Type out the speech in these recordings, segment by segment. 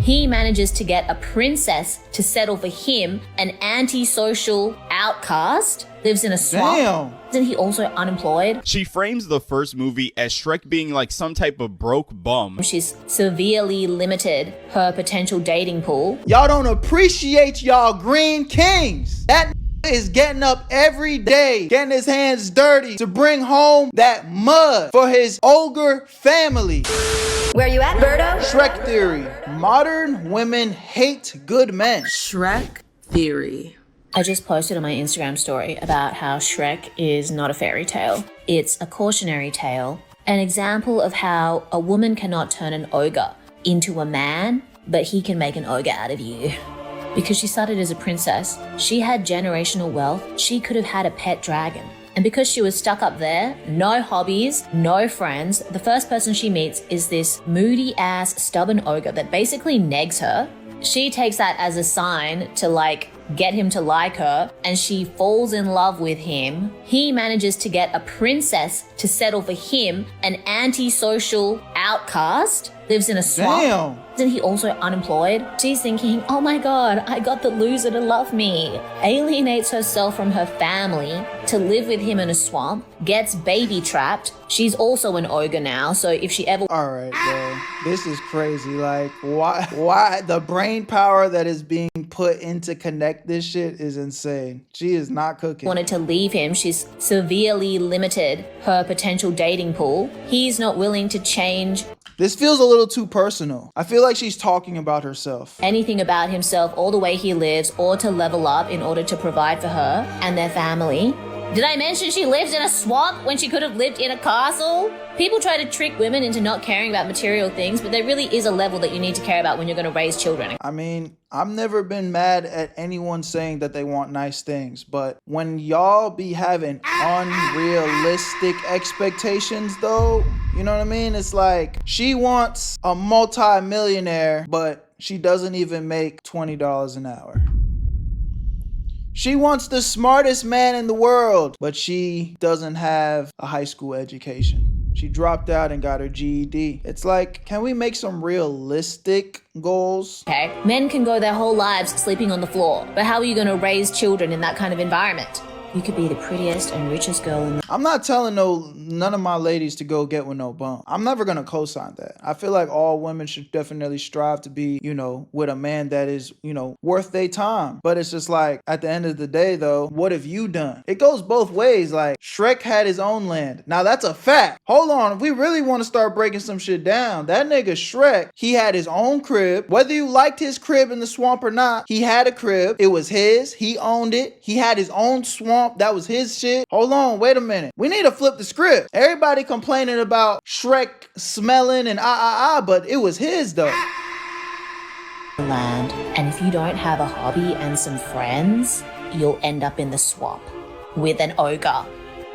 He manages to get a princess to settle for him, an antisocial outcast, lives in a swamp. Damn. Isn't he also unemployed? She frames the first movie as Shrek being like some type of broke bum. She's severely limited her potential dating pool. Y'all don't appreciate y'all green kings. That is getting up every day, getting his hands dirty to bring home that mud for his ogre family. Where you at, Berto? Shrek theory. Modern women hate good men. Shrek theory. I just posted on my Instagram story about how Shrek is not a fairy tale. It's a cautionary tale, an example of how a woman cannot turn an ogre into a man, but he can make an ogre out of you. Because she started as a princess, she had generational wealth, she could have had a pet dragon. And because she was stuck up there, no hobbies, no friends, the first person she meets is this moody ass stubborn ogre that basically negs her. She takes that as a sign to get him to like her, and she falls in love with him. He manages to get a princess to settle for him, an antisocial outcast, lives in a swamp. Damn. Isn't he also unemployed? She's thinking, oh my god, I got the loser to love me. Alienates herself from her family to live with him in a swamp, gets baby trapped. She's also an ogre now, so if she ever... Alright, bro. This is crazy. Like, why the brain power that is being put into connect this shit is insane. She is not cooking. wanted to leave him, she's severely limited her potential dating pool. He's not willing to change This feels a little too personal. I feel like she's talking about herself. anything about himself or the way he lives or to level up in order to provide for her and their family. Did I mention she lives in a swamp when she could have lived in a castle? People try to trick women into not caring about material things, but there really is a level that you need to care about when you're going to raise children. I mean, I've never been mad at anyone saying that they want nice things, but when y'all be having unrealistic expectations though, you know what I mean? It's like she wants a multi-millionaire, but she doesn't even make $20 an hour. She wants the smartest man in the world, but she doesn't have a high school education. She dropped out and got her GED. It's like, can we make some realistic goals? Okay, men can go their whole lives sleeping on the floor, but how are you going to raise children in that kind of environment? You could be the prettiest and richest girl in the... I'm not telling none of my ladies to go get with no bum. I'm never gonna co-sign that. I feel like all women should definitely strive to be, with a man that is, worth their time. But it's just like, at the end of the day though, what have you done? It goes both ways. Like, Shrek had his own land. Now that's a fact. Hold on, if we really want to start breaking some shit down, that nigga Shrek, he had his own crib. Whether you liked his crib in the swamp or not, he had a crib. It was his. He owned it. He had his own swamp. That was his shit. Hold on, wait a minute. We need to flip the script. Everybody complaining about Shrek smelling and but it was his though. land. And if you don't have a hobby and some friends, you'll end up in the swamp with an ogre.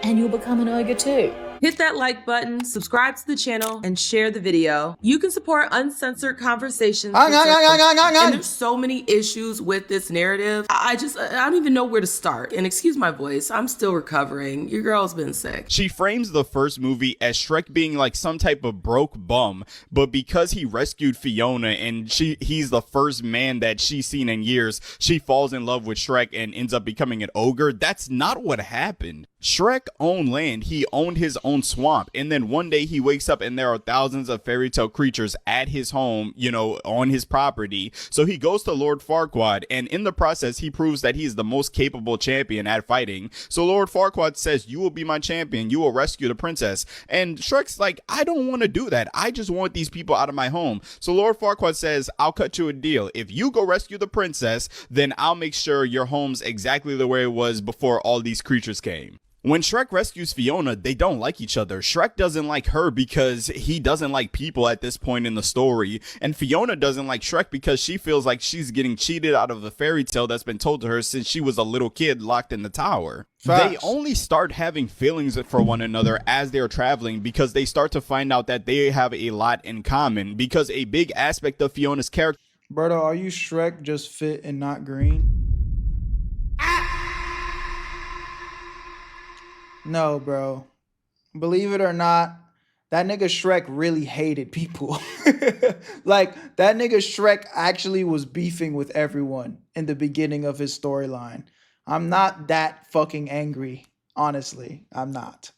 And you'll become an ogre too. Hit that like button, subscribe to the channel, and share the video. You can support uncensored conversations. And there's so many issues with this narrative. I don't even know where to start. And excuse my voice, I'm still recovering. Your girl's been sick. She frames the first movie as Shrek being like some type of broke bum, but because he rescued Fiona and he's the first man that she's seen in years, she falls in love with Shrek and ends up becoming an ogre. That's not what happened. Shrek owned land. He owned his own swamp, and then one day he wakes up and there are thousands of fairy tale creatures at his home, on his property. So he goes to Lord Farquaad, and in the process he proves that he's the most capable champion at fighting. So Lord Farquaad says, you will be my champion, you will rescue the princess. And Shrek's like, I don't want to do that, I just want these people out of my home. So Lord Farquaad says, I'll cut you a deal. If you go rescue the princess, then I'll make sure your home's exactly the way it was before all these creatures came. When Shrek rescues Fiona, they don't like each other. Shrek doesn't like her because he doesn't like people at this point in the story. And Fiona doesn't like Shrek because she feels like she's getting cheated out of the fairy tale that's been told to her since she was a little kid locked in the tower. Facts. They only start having feelings for one another as they're traveling because they start to find out that they have a lot in common. Because a big aspect of Fiona's character... Berto, are you Shrek just fit and not green? No, bro. Believe it or not, that nigga Shrek really hated people. Like, that nigga Shrek actually was beefing with everyone in the beginning of his storyline. I'm not that fucking angry. Honestly, I'm not.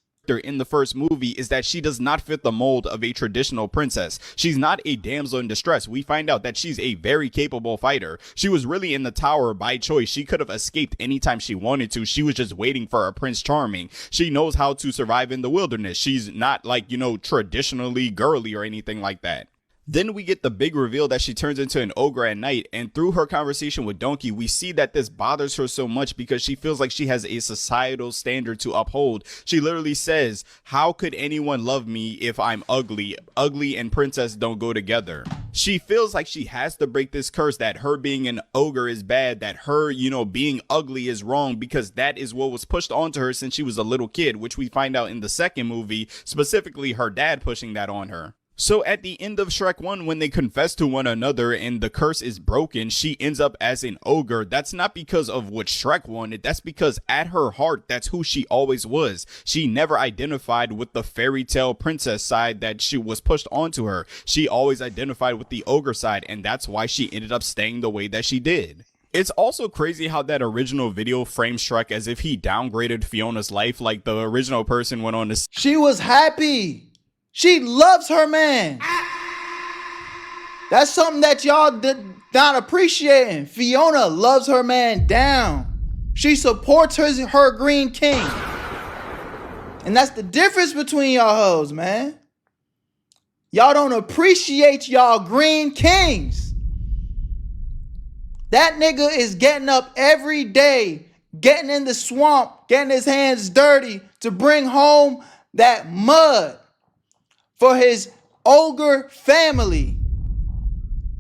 In the first movie is that she does not fit the mold of a traditional princess. She's not a damsel in distress. We find out that she's a very capable fighter. She was really in the tower by choice. She could have escaped anytime she wanted to. She was just waiting for a Prince Charming. She knows how to survive in the wilderness. She's not like, you know, traditionally girly or anything like that. Then we get the big reveal that she turns into an ogre at night, and through her conversation with Donkey, we see that this bothers her so much because she feels like she has a societal standard to uphold. She literally says, how could anyone love me if I'm ugly? Ugly and princess don't go together. She feels like she has to break this curse that her being an ogre is bad, that her, you know, being ugly is wrong, because that is what was pushed onto her since she was a little kid, which we find out in the second movie, specifically her dad pushing that on her. So at the end of Shrek 1, when they confess to one another and the curse is broken, she ends up as an ogre. That's not because of what Shrek wanted. That's because at her heart, that's who she always was. She never identified with the fairy tale princess side that she was pushed onto her. She always identified with the ogre side, and that's why she ended up staying the way that she did. It's also crazy how that original video frames Shrek as if he downgraded Fiona's life. Like, the original person went on to... She was happy. She loves her man. That's something that y'all did not appreciating. Fiona loves her man down. She supports her green king. And that's the difference between y'all hoes, man. Y'all don't appreciate y'all green kings. That nigga is getting up every day, getting in the swamp, getting his hands dirty to bring home that mud for his ogre family.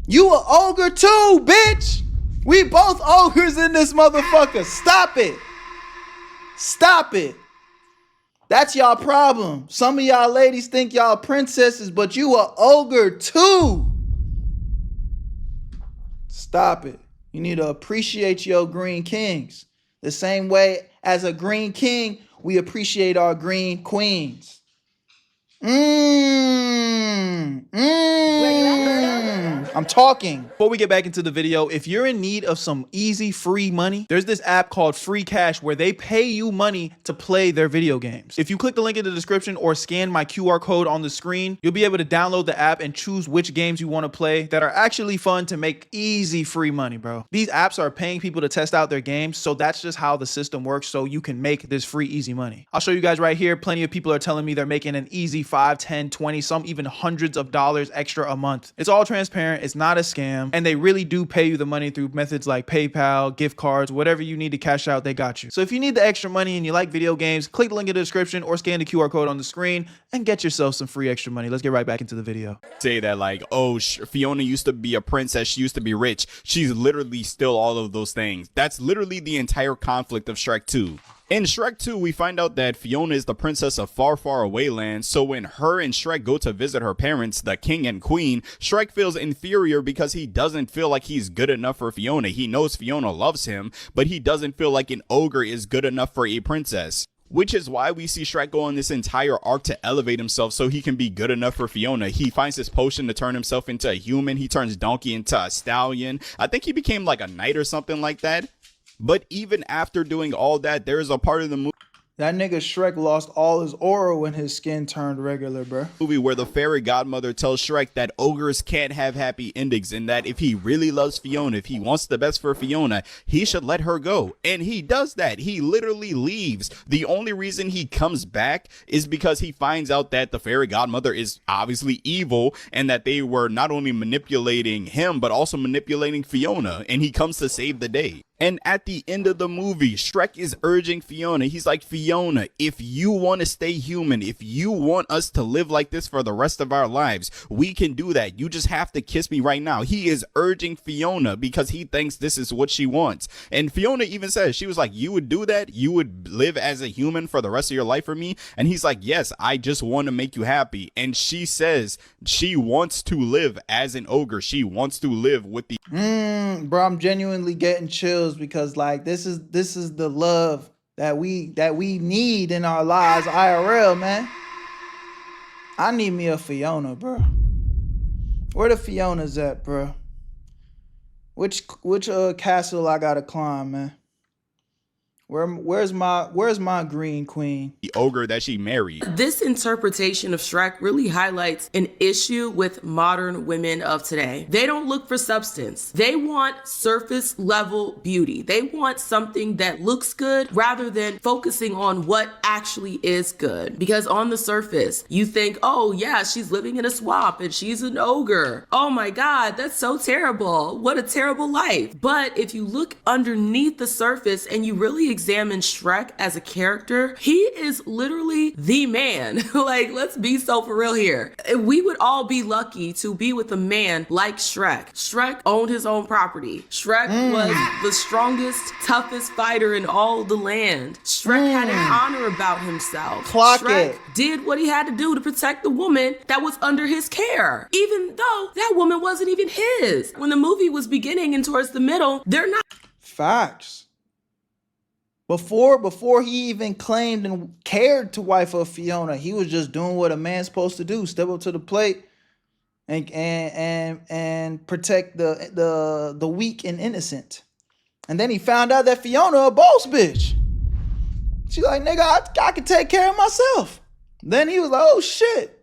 You a ogre too, bitch. We both ogres in this motherfucker. Stop it. Stop it. That's y'all problem. Some of y'all ladies think y'all princesses, but you a ogre too. Stop it. You need to appreciate your green kings. The same way as a green king, we appreciate our green queens. I'm talking. Before we get back into the video, if you're in need of some easy free money, there's this app called Free Cash where they pay you money to play their video games. If you click the link in the description or scan my QR code on the screen, you'll be able to download the app and choose which games you want to play that are actually fun to make easy free money, bro. These apps are paying people to test out their games, so that's just how the system works, so you can make this free easy money. I'll show you guys right here. Plenty of people are telling me they're making an easy 5, 10, 20, some even hundreds of dollars extra a month. It's all transparent. It's not a scam, and they really do pay you the money through methods like PayPal, gift cards, whatever you need to cash out, they got you. So if you need the extra money and you like video games, click the link in the description or scan the QR code on the screen and get yourself some free extra money. Let's get right back into the video. Say that like, oh, Fiona used to be a princess, she used to be rich. She's literally still all of those things. That's literally the entire conflict of Shrek 2. In Shrek 2, we find out that Fiona is the princess of far, far away land, so when her and Shrek go to visit her parents, the king and queen, Shrek feels inferior because he doesn't feel like he's good enough for Fiona. He knows Fiona loves him, but he doesn't feel like an ogre is good enough for a princess. Which is why we see Shrek go on this entire arc to elevate himself so he can be good enough for Fiona. He finds his potion to turn himself into a human. He turns Donkey into a stallion. I think he became like a knight or something like that. But even after doing all that, there is a part of the movie That nigga Shrek lost all his aura when his skin turned regular, bro. Where the fairy godmother tells Shrek that ogres can't have happy endings, and that if he really loves Fiona, if he wants the best for Fiona, he should let her go. And he does that. He literally leaves. The only reason he comes back is because he finds out that the fairy godmother is obviously evil, and that they were not only manipulating him but also manipulating Fiona, and he comes to save the day. And at the end of the movie, Shrek is urging Fiona. He's like, Fiona, if you want to stay human, if you want us to live like this for the rest of our lives, we can do that. You just have to kiss me right now. He is urging Fiona because he thinks this is what she wants. And Fiona even says, she was like, you would do that? You would live as a human for the rest of your life for me? And he's like, yes, I just want to make you happy. And she says she wants to live as an ogre. She wants to live with the... Bro, I'm genuinely getting chills because like this is the love that we need in our lives, IRL, man. I need me a Fiona, bro. Where the Fionas at, bro? Which castle I gotta climb, man? Where's my green queen? The ogre that she married. This interpretation of Shrek really highlights an issue with modern women of today. They don't look for substance. They want surface level beauty. They want something that looks good rather than focusing on what actually is good. Because on the surface, you think, oh yeah, she's living in a swamp and she's an ogre. Oh my God, that's so terrible. What a terrible life. But if you look underneath the surface and you really examine Shrek as a character, he is literally the man. Like, let's be so for real here. We would all be lucky to be with a man like Shrek. Shrek owned his own property. Shrek was the strongest, toughest fighter in all the land. Shrek had an honor about himself. Shrek did what he had to do to protect the woman that was under his care, even though that woman wasn't even his. When the movie was beginning and towards the middle, they're not. Facts. Before he even claimed and cared to wife of Fiona, he was just doing what a man's supposed to do: step up to the plate and protect the weak and innocent. And then he found out that Fiona a boss bitch. She like, nigga, I can take care of myself. Then he was like, oh shit.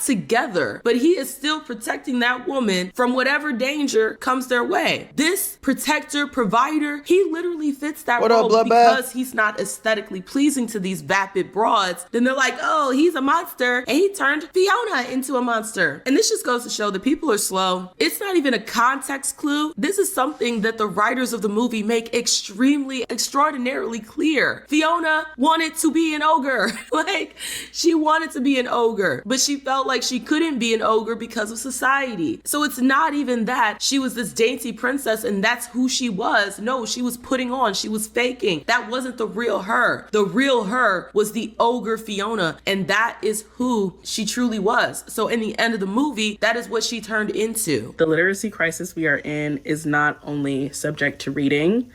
Together, but he is still protecting that woman from whatever danger comes their way. This protector, provider, he literally fits that role because he's not aesthetically pleasing to these vapid broads. Then they're like, oh, he's a monster, and he turned Fiona into a monster. And this just goes to show that people are slow. It's not even a context clue. This is something that the writers of the movie make extraordinarily clear. Fiona wanted to be an ogre. Like, she wanted to be an ogre, but she felt like she couldn't be an ogre because of society. So it's not even that she was this dainty princess and that's who she was. No, she was putting on, she was faking. That wasn't the real her. The real her was the ogre Fiona, and that is who she truly was. So in the end of the movie, that is what she turned into. The literacy crisis we are in is not only subject to reading.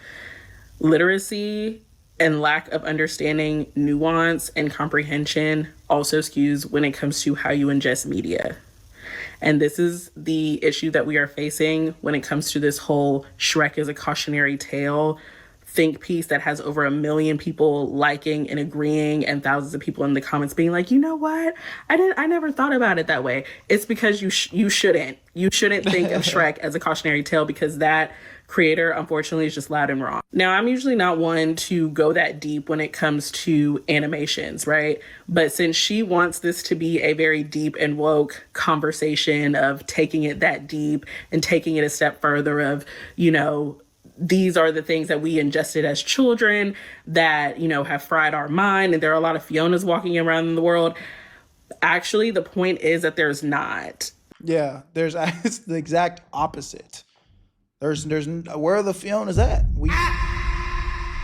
Literacy and lack of understanding, nuance, and comprehension also skews when it comes to how you ingest media. And this is the issue that we are facing when it comes to this whole Shrek is a cautionary tale think piece that has over 1 million people liking and agreeing, and thousands of people in the comments being like, you know what? I never thought about it that way. It's because you shouldn't think of Shrek as a cautionary tale, because that creator, unfortunately, is just loud and wrong. Now, I'm usually not one to go that deep when it comes to animations, right? But since she wants this to be a very deep and woke conversation of taking it that deep and taking it a step further of, you know, these are the things that we ingested as children that, you know, have fried our mind. And there are a lot of Fionas walking around in the world. Actually, the point is that there's not. Yeah, it's the exact opposite. There's where are the Fionas at?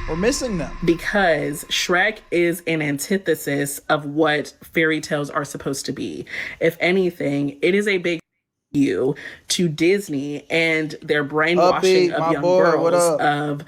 We're missing them. Because Shrek is an antithesis of what fairy tales are supposed to be. If anything, it is a big you to Disney and their brainwashing of young girls of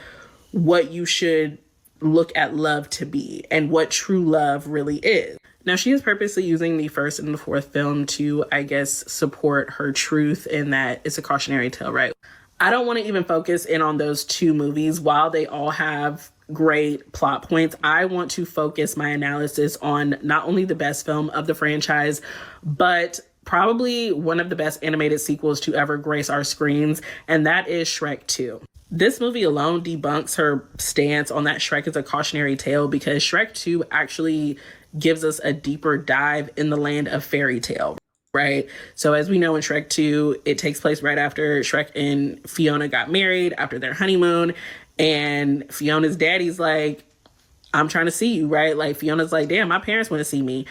what you should look at love to be and what true love really is. Now, she is purposely using the first and the fourth film to, I guess, support her truth in that it's a cautionary tale, right? I don't want to even focus in on those two movies. While they all have great plot points, I want to focus my analysis on not only the best film of the franchise, but probably one of the best animated sequels to ever grace our screens, and that is Shrek 2. This movie alone debunks her stance on that Shrek is a cautionary tale, because Shrek 2 actually gives us a deeper dive in the land of fairy tale. Right. So as we know, in Shrek 2, it takes place right after Shrek and Fiona got married, after their honeymoon. And Fiona's daddy's like, I'm trying to see you. Right. Like, Fiona's like, damn, my parents want to see me.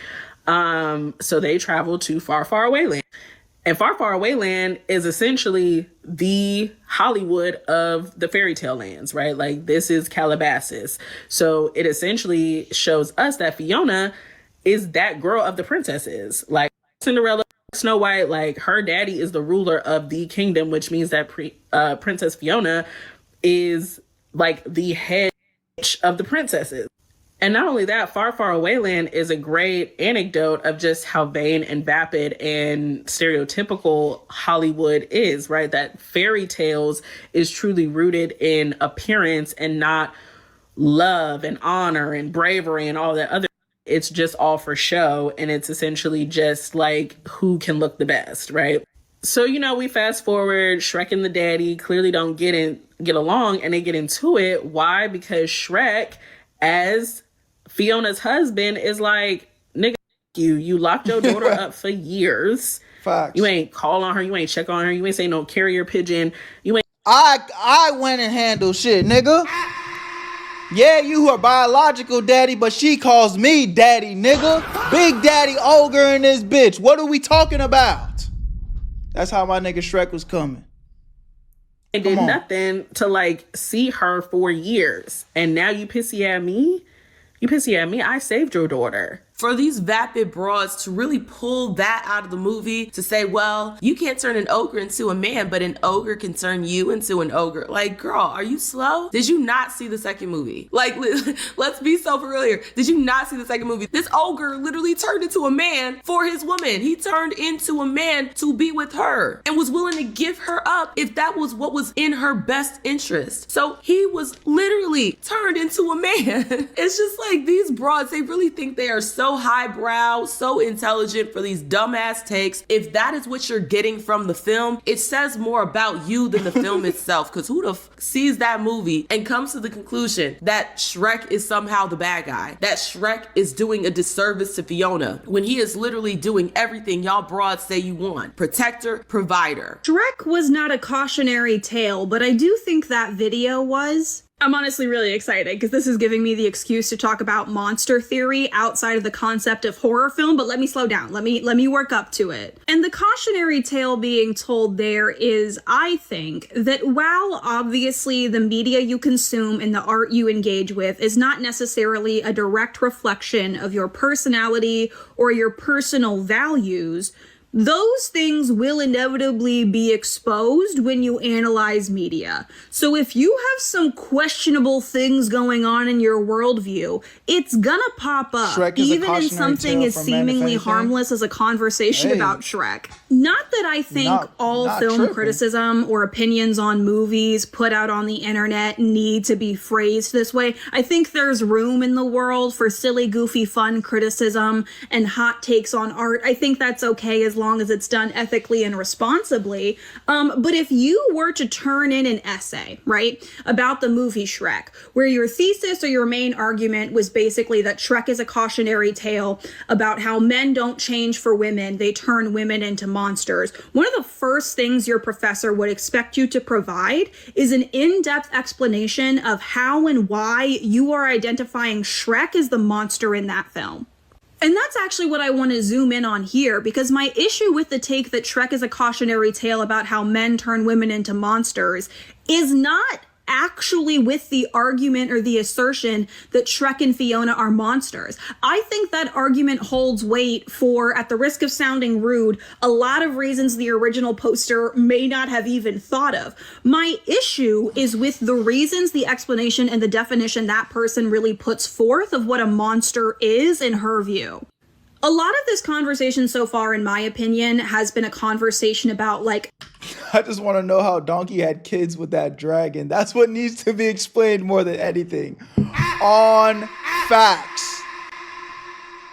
So they travel to Far, Far Away Land. And Far, Far Away Land is essentially the Hollywood of the fairy tale lands. Right. Like, this is Calabasas. So it essentially shows us that Fiona is that girl of the princesses. Like Cinderella, Snow White, like, her daddy is the ruler of the kingdom, which means that Princess Fiona is like the head of the princesses. And not only that, Far, Far Away Land is a great anecdote of just how vain and vapid and stereotypical Hollywood is, right? That fairy tales is truly rooted in appearance and not love and honor and bravery and all that other. It's just all for show. And it's essentially just like who can look the best, right? So, we fast forward, Shrek and the daddy clearly don't get along, and they get into it. Why? Because Shrek, as Fiona's husband, is like, nigga, you locked your daughter up for years. Facts. You ain't call on her, you ain't check on her, you ain't say no carrier pigeon, you ain't. I went and handled shit, nigga. Yeah, you her biological daddy, but she calls me daddy, nigga. Big daddy ogre in this bitch. What are we talking about? That's how my nigga Shrek was coming. I did nothing to like see her for years. And now you pissy at me? You pissy at me? I saved your daughter. For these vapid broads to really pull that out of the movie, to say, well, you can't turn an ogre into a man, but an ogre can turn you into an ogre. Like, girl, are you slow? Did you not see the second movie? Like, let's be so for real here. Did you not see the second movie? This ogre literally turned into a man for his woman. He turned into a man to be with her and was willing to give her up if that was what was in her best interest. So he was literally turned into a man. It's just like these broads, they really think they are so highbrow, so intelligent for these dumbass takes. If that is what you're getting from the film, it says more about you than the film itself. Because who the sees that movie and comes to the conclusion that Shrek is somehow the bad guy, that Shrek is doing a disservice to Fiona, when he is literally doing everything y'all broads say you want. Protector, provider. Shrek was not a cautionary tale, but I do think that video was. I'm honestly really excited because this is giving me the excuse to talk about monster theory outside of the concept of horror film, but let me slow down. Let me work up to it. And the cautionary tale being told there is, I think, that while obviously the media you consume and the art you engage with is not necessarily a direct reflection of your personality or your personal values, those things will inevitably be exposed when you analyze media. So if you have some questionable things going on in your worldview, it's gonna pop up, even in something as seemingly harmless as a conversation about Shrek. Not that I think all film criticism or opinions on movies put out on the internet need to be phrased this way. I think there's room in the world for silly, goofy, fun criticism and hot takes on art. I think that's okay as long as it's done ethically and responsibly. But if you were to turn in an essay, right, about the movie Shrek, where your thesis or your main argument was basically that Shrek is a cautionary tale about how men don't change for women, they turn women into monsters, one of the first things your professor would expect you to provide is an in-depth explanation of how and why you are identifying Shrek as the monster in that film. And that's actually what I want to zoom in on here, because my issue with the take that Shrek is a cautionary tale about how men turn women into monsters is not actually with the argument or the assertion that Shrek and Fiona are monsters. I think that argument holds weight for, at the risk of sounding rude, a lot of reasons the original poster may not have even thought of. My issue is with the reasons, the explanation, and the definition that person really puts forth of what a monster is in her view. A lot of this conversation so far, in my opinion, has been a conversation about, like, I just want to know how Donkey had kids with that dragon. That's what needs to be explained more than anything. On facts.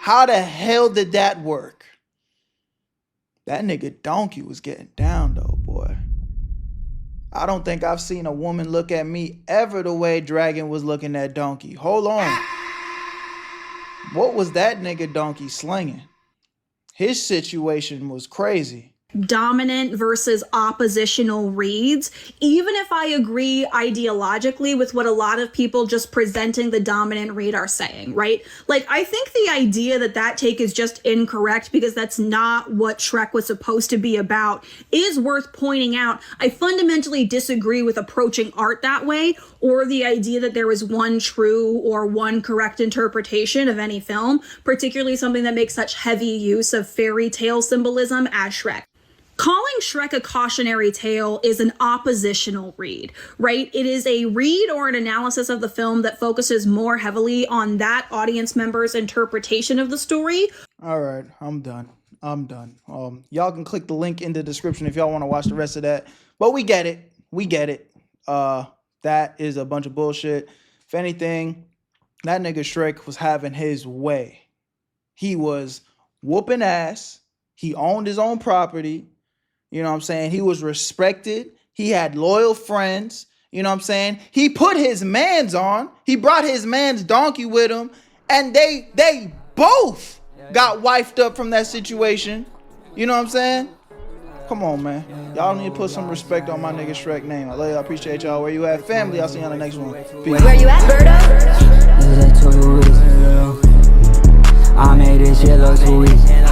How the hell did that work? That nigga Donkey was getting down though, boy. I don't think I've seen a woman look at me ever the way Dragon was looking at Donkey. Hold on. What was that nigga Donkey slinging? His situation was crazy. Dominant versus oppositional reads, even if I agree ideologically with what a lot of people just presenting the dominant read are saying, right? Like, I think the idea that that take is just incorrect because that's not what Shrek was supposed to be about is worth pointing out. I fundamentally disagree with approaching art that way, or the idea that there is one true or one correct interpretation of any film, particularly something that makes such heavy use of fairy tale symbolism as Shrek. Calling Shrek a cautionary tale is an oppositional read, right? It is a read or an analysis of the film that focuses more heavily on that audience member's interpretation of the story. All right, I'm done. Y'all can click the link in the description if y'all want to watch the rest of that. But we get it. That is a bunch of bullshit. If anything, that nigga Shrek was having his way. He was whooping ass. He owned his own property. You know what I'm saying? He was respected. He had loyal friends. You know what I'm saying? He put his mans on. He brought his man's donkey with him. And they both got wifed up from that situation. You know what I'm saying? Come on, man. Y'all need to put some respect on my nigga Shrek name. I love y'all. I appreciate y'all. Where you at, family? I'll see you on the next one. Peace. Where you at, Berto? I made this shit look too easy.